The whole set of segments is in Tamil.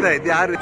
இல்ல இது யாரு?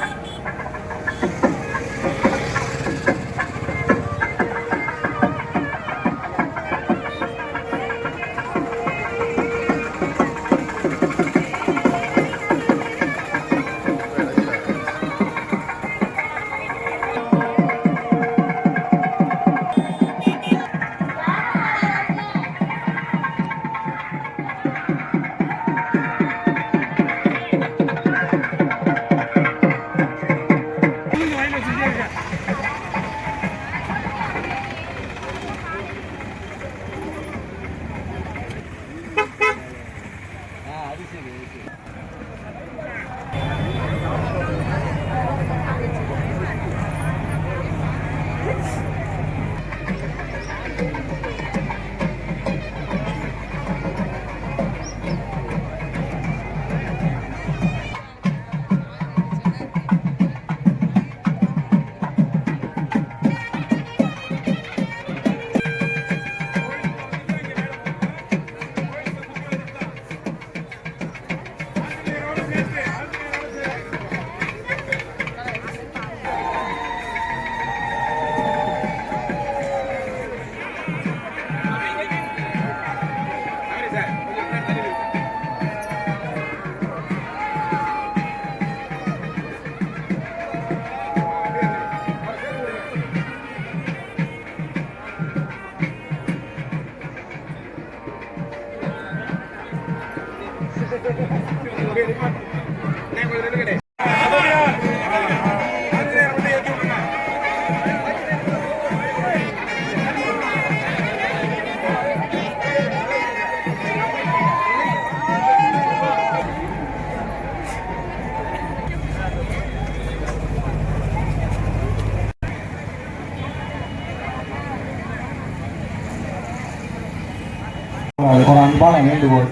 ஒரு அன்பான வேண்டுகோள்.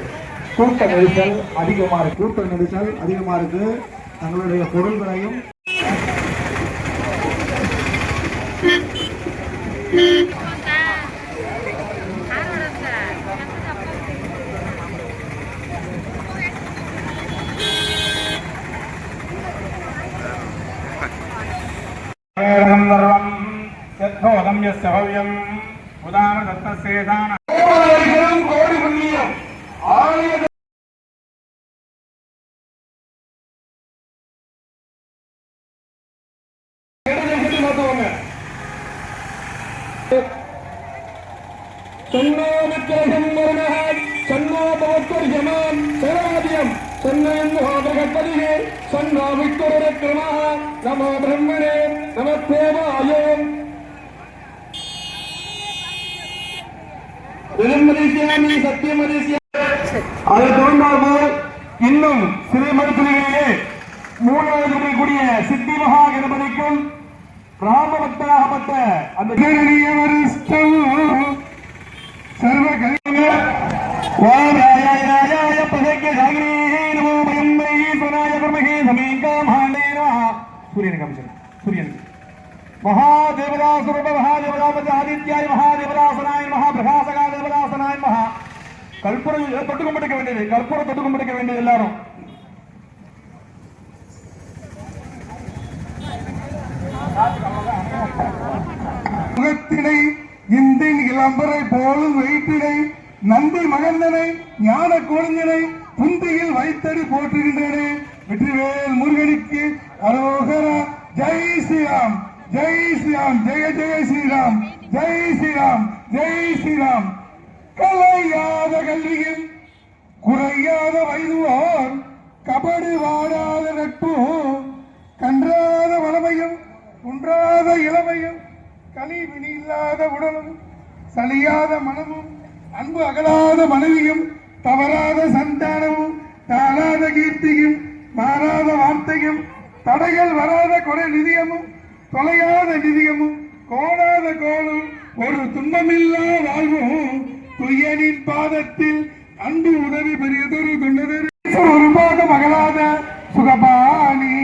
கூட்ட நெரிசல் அதிகமா இருக்கு. தங்களுடைய பொருள்களையும் கோடி புண்ணியம் ஆலய நமோ பிரம்மணே நமஸ்தேவாயம் அதை தொடர்ந்தால் இன்னும் சிறை மருத்துவர்களிலே மூணாவது கூடிய சித்தி மகா கணபதிக்கும் ராமபக்தராகப்பட்ட அந்த சர்வ சூரியனுக்கு மகாதேவதாஸ்வரூப மகாதேவதாபதி ஆதித்யாய மகாதேவதாசனாய மகாபிரகாசகா தேவதாசனாய மகா கற்பூரம் தொட்டு கும்பிட்டுக்க வேண்டியது. கற்பூரம் தொட்டு கும்பிட்டுக்க வேண்டியது எல்லாரும். முகத்தினை இந்தின் இளம்பரை போலும் வெயிட்டினை நந்தி மகந்தனை ஞான கொழுந்தனை புந்தியில் வைத்தடி போற்றுகின்றனே. வெற்றிவேல் முருகனுக்கு அரோகரா. ஜெய் ஸ்ரீராம், ஜெய் ஸ்ரீராம், ஜெய ஜெய ஸ்ரீராம், ஜெய் ஸ்ரீராம், ஜெய் ஸ்ரீராம். கலையாத கல்வியில் குறையாத வயதுவோர் கபடு வாடாத நட்பு கன்றாத வளமையும் குன்றாத இளமையும் கலிவினி இல்லாத உடலும் சலியாத மனமும் அன்பு அகலாத மனைவியும் தவறாத சந்தானமும் தாளாத கீர்த்தியும் மாறாத வார்த்தையும் தடைகள் வராத கொடை நிதியமும் தொலையாத நிதியமும் கோடாத கோலும் ஒரு துன்பமில்லா வாழ்வும் துயனின் பாதத்தில் அன்பு உதவி பெரியதொரு துண்டதொரு ஒரு பாகம் அகலாத சுகபாணி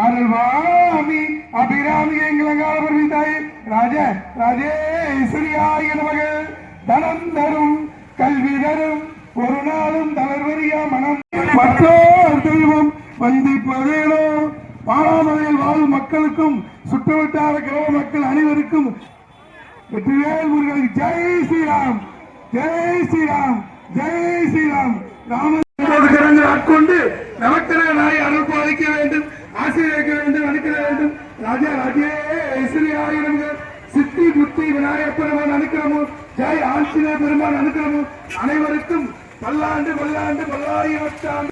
அருள்வாமி அபிராமி எங்களங்காய் ராஜ ராஜேஸ்வரியாய மகள் தனம் தரும் கல்வி தரும் ஒரு நாளும் தளர்வரியா மனம் மற்றோர் தெய்வம் வந்திப்பதேனோ பாலாமலையில் வாழும் மக்களுக்கும் சுற்றுவட்டார கிராம மக்கள் அனைவருக்கும் வெற்றிவேல் முருகனுக்கு ஜெய் ஸ்ரீராம், ஜெய் ஸ்ரீராம், ஜெய் ஸ்ரீராம். ராமர் ஆட்கொண்டு நவக்கிரக நாய் அருள் பாலிக்க வேண்டும், ஆசீர்வதிக்க வேண்டும், அனுக்கிற வேண்டும். ராஜா ராஜே ஐஸ்வர்யாயிரம் சித்தி புத்தி விநாயகப் பெருமான் அனுக்கிரமும், ஜெய் ஆஞ்சநேய பெருமான் அனுக்கிரமும். அனைவருக்கும் பல்லாண்டு பல்லாண்டு பல்லாயிரத்தாண்டு